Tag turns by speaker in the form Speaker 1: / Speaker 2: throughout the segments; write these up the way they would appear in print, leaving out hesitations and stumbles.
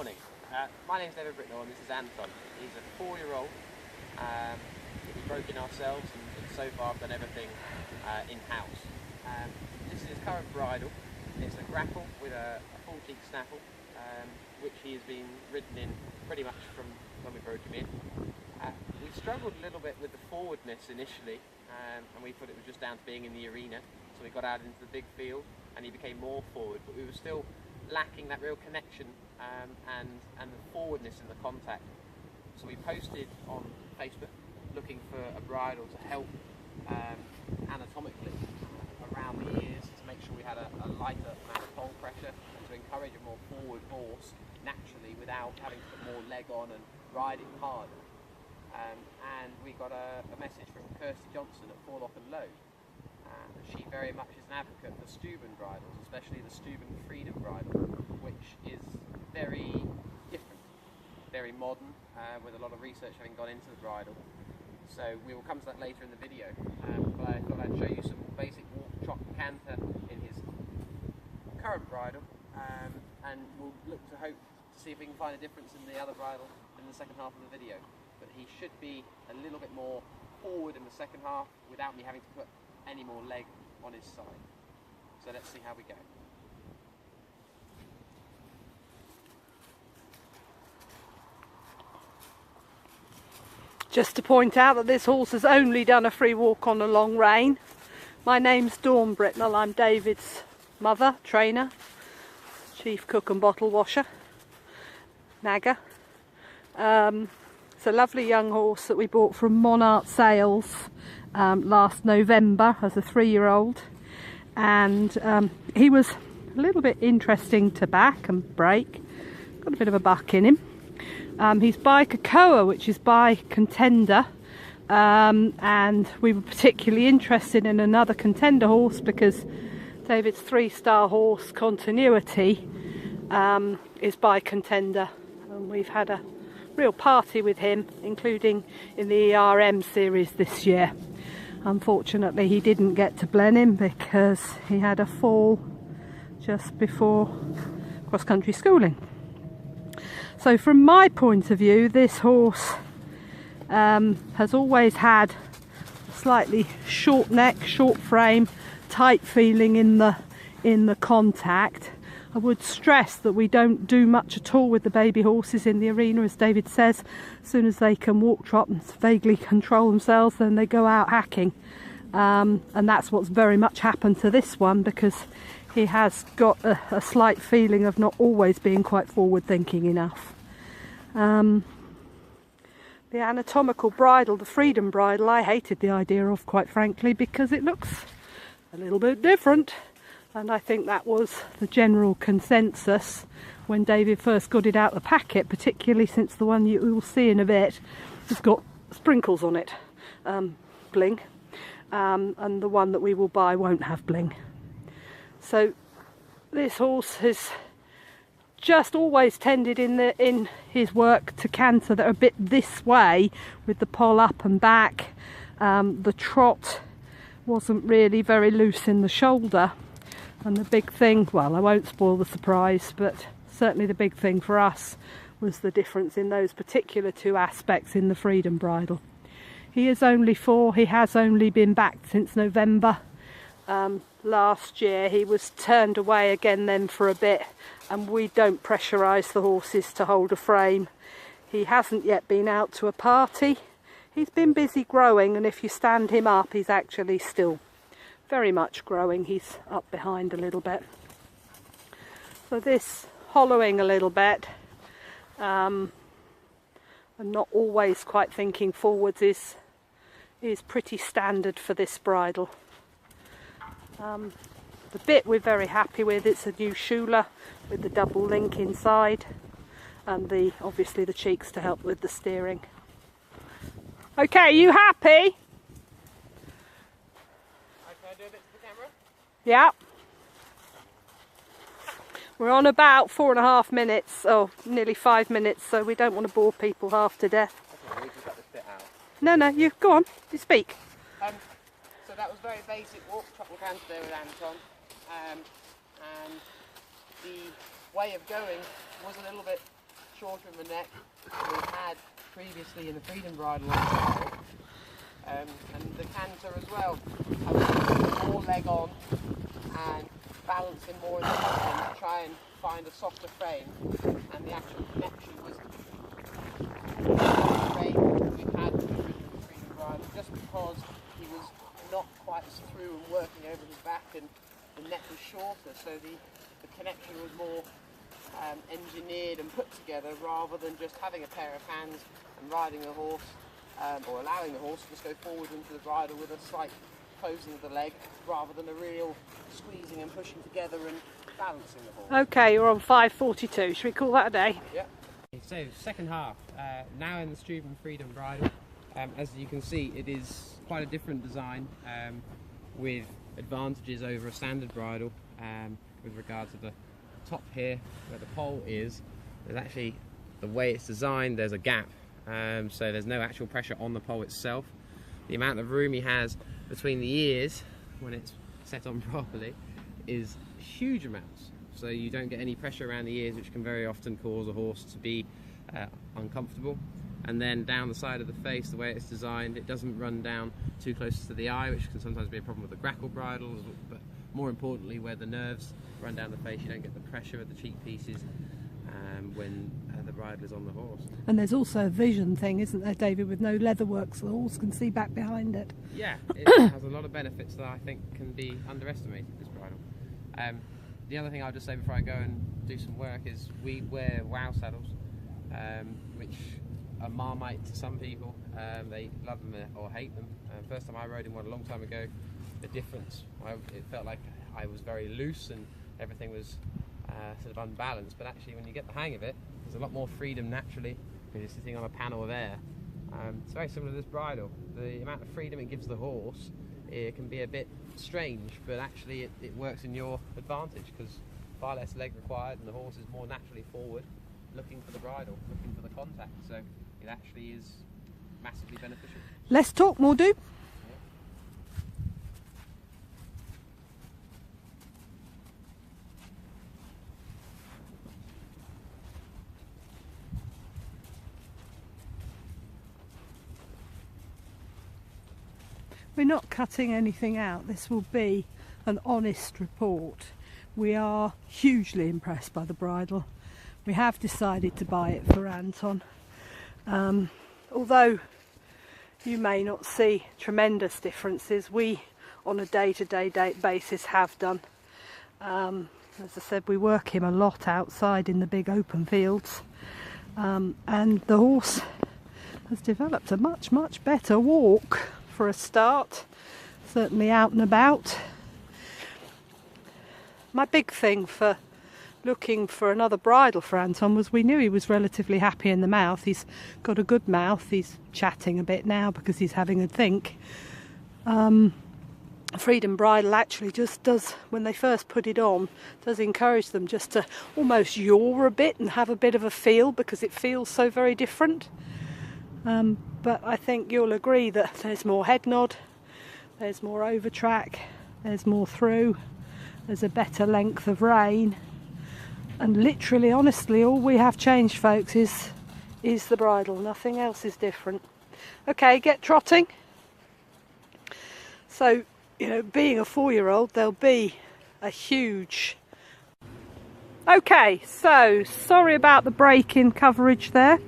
Speaker 1: morning. My name's Britnell and this is Anton. He's a 4-year-old. We broke in ourselves and so far I've done everything in-house. This is his current bridle. It's a grapple with a full cheek snaffle, which he has been ridden in pretty much from when we broke him in. We struggled a little bit with the forwardness initially, and we thought it was just down to being in the arena. So we got out into the big field and he became more forward, but we were still lacking that real connection and the forwardness in the contact. So we posted on Facebook looking for a bridle to help anatomically around the ears to make sure we had a lighter amount of pole pressure and to encourage a more forward horse naturally without having to put more leg on and ride it harder. And we got a message from Kirsty Johnson at Forelock and Low. She very much is an advocate for Stubben bridles, especially the Stubben Freedom bridle, which is very different, very modern, with a lot of research having gone into the bridle. So we will come to that later in the video, but I thought I'd show you some basic walk, trot and canter in his current bridle, and we'll look to hope to see if we can find a difference in the other bridle in the second half of the video. But he should be a little bit more forward in the second half without me having to put any more leg on his side. So let's see how we go.
Speaker 2: Just to point out that this horse has only done a free walk on a long rein. My name's Dawn Britnell. I'm David's mother, trainer, chief cook and bottle washer, nagger. It's a lovely young horse that we bought from Monart Sales last November as a 3-year-old, and he was a little bit interesting to back and break. Got a bit of a buck in him. He's by Cocoa, which is by Contender, and we were particularly interested in another Contender horse because David's 3-star horse Continuity is by Contender, and we've had a real party with him, including in the ERM series this year. Unfortunately he didn't get to Blenheim because he had a fall just before cross-country schooling. So from my point of view, this horse has always had a slightly short neck, short frame, tight feeling in the contact. I would stress that we don't do much at all with the baby horses in the arena, as David says. As soon as they can walk, trot and vaguely control themselves, then they go out hacking. And that's what's very much happened to this one, because he has got a slight feeling of not always being quite forward thinking enough. The anatomical bridle, the Freedom bridle, I hated the idea of, quite frankly, because it looks a little bit different. And I think that was the general consensus when David first got it out of the packet, particularly since the one you will see in a bit has got sprinkles on it, bling, and the one that we will buy won't have bling. So this horse has just always tended in his work to canter that are a bit this way, with the poll up and back. The trot wasn't really very loose in the shoulder. And the big thing, well, I won't spoil the surprise, but certainly the big thing for us was the difference in those particular 2 aspects in the Freedom bridle. He is only 4, he has only been back since November. Last year he was turned away again then for a bit, and we don't pressurise the horses to hold a frame. He hasn't yet been out to a party. He's been busy growing, and if you stand him up, he's actually still very much growing. He's up behind a little bit. So this hollowing a little bit and not always quite thinking forwards is pretty standard for this bridle. The bit we're very happy with, it's a new Shula with the double link inside, and obviously the cheeks to help with the steering. Okay, you happy?
Speaker 1: Do a bit to the camera?
Speaker 2: Yeah. We're on about 4.5 minutes, or nearly 5 minutes, so we don't want to bore people half to death.
Speaker 1: Okay, we can cut this bit out.
Speaker 2: No, you go on, you speak.
Speaker 1: So that was very basic walk, trot and canter there with Anton, and the way of going was a little bit shorter in the neck than we had previously in the Freedom Bridle as well. And the canter as well. I was more leg on and balancing more in the bottom to try and find a softer frame, and the actual connection was the frame we've had with the Freedom Bridle, just because he was not quite as through and working over his back, and the neck was shorter, so the connection was more engineered and put together, rather than just having a pair of hands and riding the horse, or allowing the horse to just go forward into the bridle with a slight closing of the leg, rather than a real squeezing and pushing together and balancing the horse.
Speaker 2: Okay, you're on 5:42. Should we call that a day?
Speaker 1: Yeah. So second half, now in the Stubben Freedom Bridle. As you can see, it is quite a different design, with advantages over a standard bridle, with regard to the top here where the pole is. There's actually, the way it's designed, there's a gap, so there's no actual pressure on the pole itself. The amount of room he has between the ears when it's set on properly is huge amounts, so you don't get any pressure around the ears, which can very often cause a horse to be uncomfortable. And then down the side of the face, the way it's designed, it doesn't run down too close to the eye, which can sometimes be a problem with the grackle bridles, but more importantly, where the nerves run down the face, you don't get the pressure of the cheek pieces when the bridle is on the horse. And
Speaker 2: there's also a vision thing, isn't there, David, with no leather work, so the horse can see back behind it.
Speaker 1: Yeah, it has a lot of benefits that I think can be underestimated, this bridle. The other thing I'll just say before I go and do some work is we wear wow saddles, which are Marmite to some people. They love them or hate them. First time I rode in one a long time ago, the difference, it felt like I was very loose and everything was sort of unbalanced, but actually when you get the hang of it, there's a lot more freedom naturally when you're sitting on a panel of air. It's very similar to this bridle. The amount of freedom it gives the horse, it can be a bit strange, but actually it works in your advantage, because far less leg required and the horse is more naturally forward, looking for the bridle, looking for the contact, so it actually is massively beneficial.
Speaker 2: Less talk, more do. We're not cutting anything out. This will be an honest report. We are hugely impressed by the bridle. We have decided to buy it for Anton. Although you may not see tremendous differences, we on a day-to-day basis have done. As I said, we work him a lot outside in the big open fields, and the horse has developed a much better walk for a start, certainly out and about. My big thing for looking for another bridle for Anton was we knew he was relatively happy in the mouth. He's got a good mouth. He's chatting a bit now because he's having a think. Freedom Bridle actually just does, when they first put it on, does encourage them just to almost yaw a bit and have a bit of a feel, because it feels so very different. But I think you'll agree that there's more head nod, there's more over track, there's more through, there's a better length of rein, and literally, honestly, all we have changed, folks, is the bridle. Nothing else is different. Okay, get trotting. So, you know, being a 4-year-old, there'll be a huge... Okay, so sorry about the break in coverage there.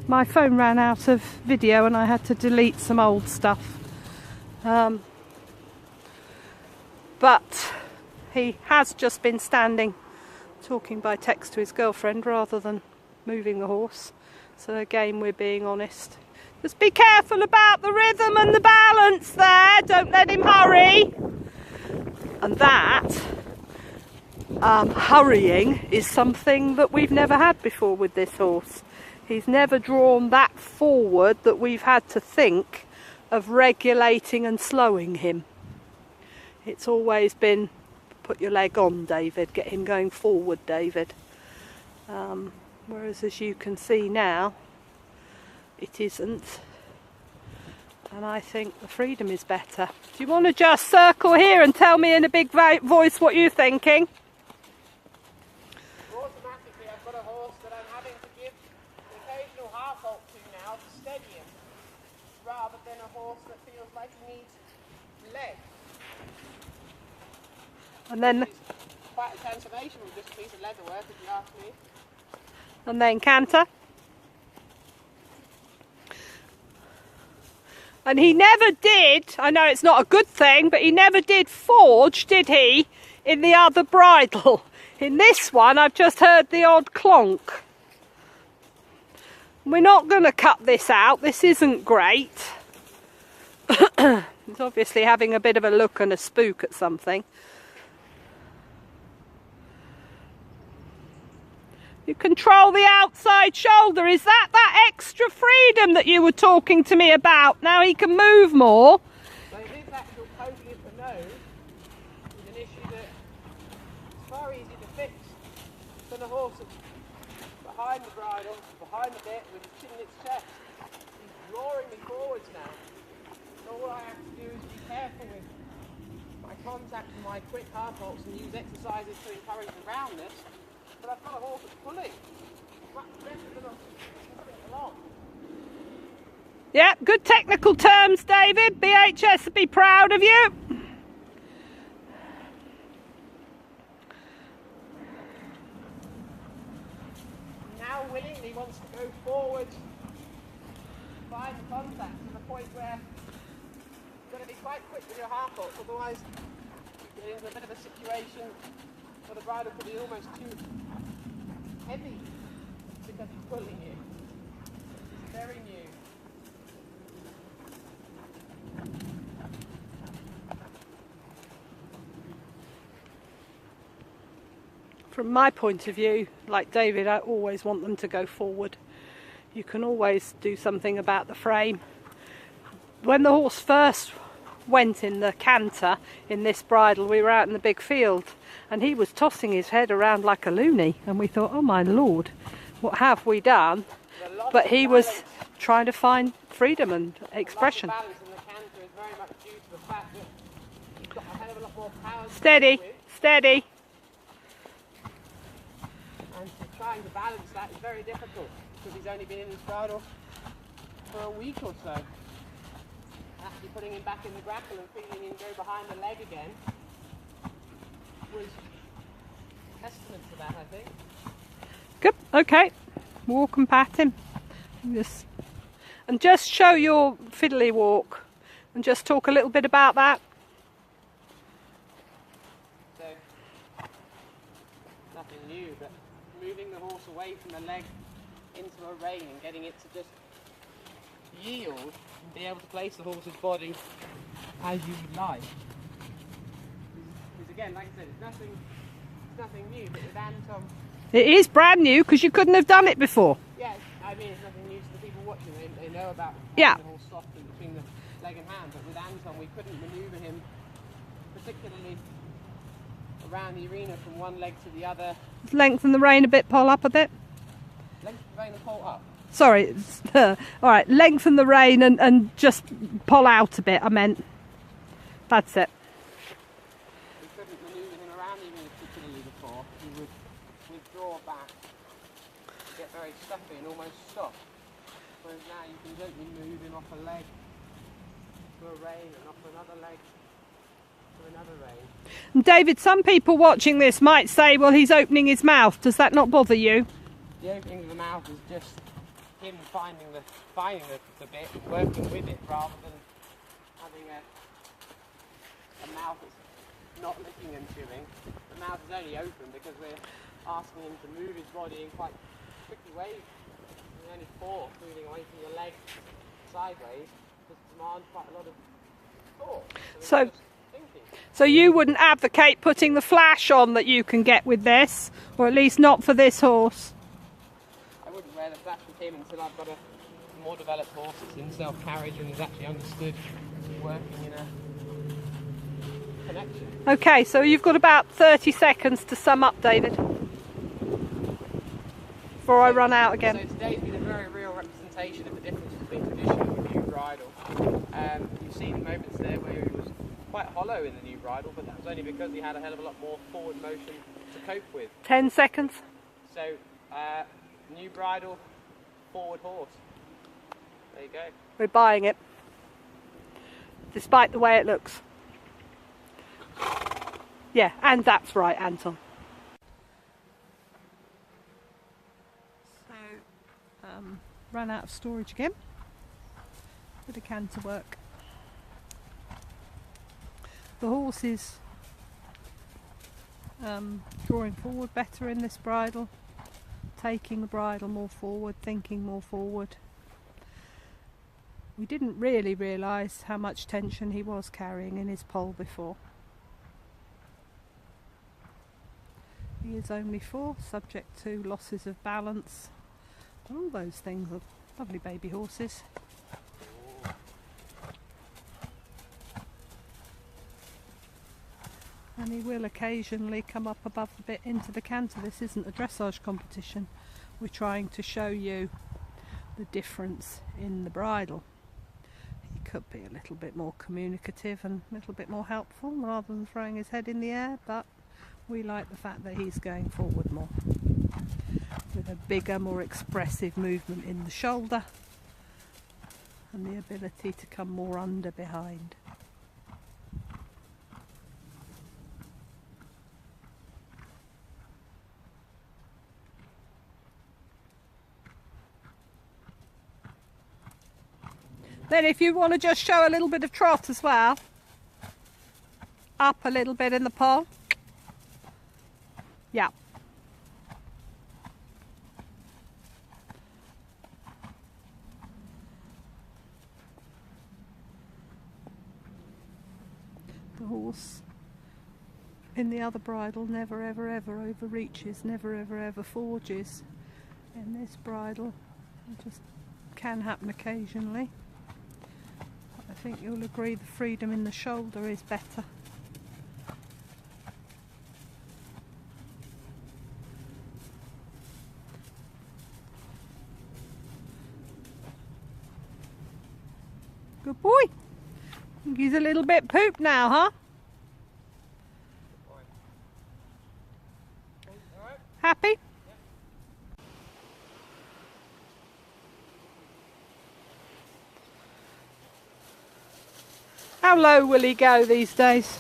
Speaker 2: My phone ran out of video and I had to delete some old stuff. But he has just been standing talking by text to his girlfriend rather than moving the horse. So again, we're being honest. Just be careful about the rhythm and the balance there. Don't let him hurry. And that hurrying is something that we've never had before with this horse. He's never drawn that forward that we've had to think of regulating and slowing him. It's always been, put your leg on, David, get him going forward, David. Whereas, as you can see now, it isn't. And I think the freedom is better. Do you want to just circle here and tell me in a big voice what you're thinking?
Speaker 1: Automatically, I've got a horse horse that I'm having to give an occasional half halt to now to steady him, rather than a horse that feels like he needs leg.
Speaker 2: And then,
Speaker 1: It's quite a transformation from just a piece of leather work, if you ask me.
Speaker 2: and then canter. And he never did, I know it's not a good thing, but he never did forge, did he, in the other bridle? In this one, I've just heard the odd clonk. We're not going to cut this out. This isn't great. He's obviously having a bit of a look and a spook at something. You control the outside shoulder. Is that extra freedom that you were talking to me about? Now he can move more.
Speaker 1: So his actual poking at the nose is an issue that is far easier to fix than a horse that's behind the bridle, behind the bit, with its chin in its chest. He's drawing me forwards now. So all I have to do is be careful with my contact and my quick half halts and use exercises to encourage the roundness. But I've got a horse that's pulling much better than I'm pulling along.
Speaker 2: Yeah, good technical terms, David. BHS would be proud of you.
Speaker 1: Now willingly wants to go forward, find the contact to the point where you've got to be quite quick with your half halts, otherwise you get into a bit of a situation where the bridle could be almost too heavy because he's pulling you. It's very new.
Speaker 2: From my point of view, like David, I always want them to go forward. You can always do something about the frame. When the horse first went in the canter in this bridle, we were out in the big field and he was tossing his head around like a loony, and we thought, oh my lord, what have we done? But he was trying to find freedom and expression.
Speaker 1: The balance in the canter is very much due to the fact that he's got a hell of a lot more power to
Speaker 2: Steady,
Speaker 1: work with,
Speaker 2: steady.
Speaker 1: and to trying to balance that is very difficult because he's only been in his bridle for a week or so. Actually putting him back in the grapple and feeling him go behind the leg again was testament to that, I think.
Speaker 2: Good, okay. Walk and pat him. And just show your fiddly walk and just talk a little bit about that.
Speaker 1: So, nothing new, but moving the horse away from the leg into a rein and getting it to just yield and be able to place the horse's body as you would like. Because again, like I said, it's nothing new, but with Anton,
Speaker 2: It is brand new because you couldn't have done it before.
Speaker 1: yeah, I mean, it's nothing new to the people watching. They know about
Speaker 2: Yeah.
Speaker 1: the horse soften between the leg and hand, but with Anton, we couldn't manoeuvre him particularly around the arena from one leg to the other.
Speaker 2: Lengthen the rein a bit, pull up a bit.
Speaker 1: Length of the rein and pull up.
Speaker 2: Sorry, all right, lengthen the rein and just pull out a bit, I meant. That's it.
Speaker 1: We couldn't manoeuvre him around the arena particularly before. He would withdraw back, get very stuffy and almost stop. Whereas now you can gently move him off a leg to a rein and off another leg to another rein.
Speaker 2: And David, some people watching this might say, well, he's opening his mouth. Does that not bother you?
Speaker 1: The opening of the mouth is just him finding the bit and working with it rather than having a mouth that's not licking and chewing. The mouth is only open because we're asking him to move his body in quite quickly ways. There's only four moving away from your leg sideways because it demands quite a lot of thought.
Speaker 2: So-
Speaker 1: it's just thinking.
Speaker 2: So you wouldn't advocate putting the flash on that you can get with this, or at least not for this horse?
Speaker 1: I wouldn't wear the flash with him until I've got a more developed horse that's in self-carriage and is actually understood working in a connection.
Speaker 2: Okay, so you've got about 30 seconds to sum up, David, before I run out again.
Speaker 1: So today's been a very real representation of the difference between traditional and the new bridle. You've seen moments there where he was quite hollow in the new bridle, but that was only because he had a hell of a lot more forward motion to cope with.
Speaker 2: 10 seconds.
Speaker 1: So new bridle forward horse. There you go.
Speaker 2: We're buying it, despite the way it looks. Yeah, and that's right, Anton. So, ran out of storage again. Bit of canter work. The horse is drawing forward better in this bridle, taking the bridle more forward, thinking more forward. We didn't really realise how much tension he was carrying in his poll before. He is only 4, subject to losses of balance. All those things are lovely baby horses. And he will occasionally come up above a bit into the canter. This isn't a dressage competition. We're trying to show you the difference in the bridle. He could be a little bit more communicative and a little bit more helpful rather than throwing his head in the air, but we like the fact that he's going forward more, with a bigger, more expressive movement in the shoulder and the ability to come more under behind. Then if you want to just show a little bit of trot as well, up a little bit in the poll. Yeah. The horse in the other bridle never ever ever overreaches, never ever ever forges. In this bridle it just can happen occasionally. I think you'll agree the freedom in the shoulder is better. Good boy. He's a little bit pooped now, huh? Happy? Yep. How low will he go these days?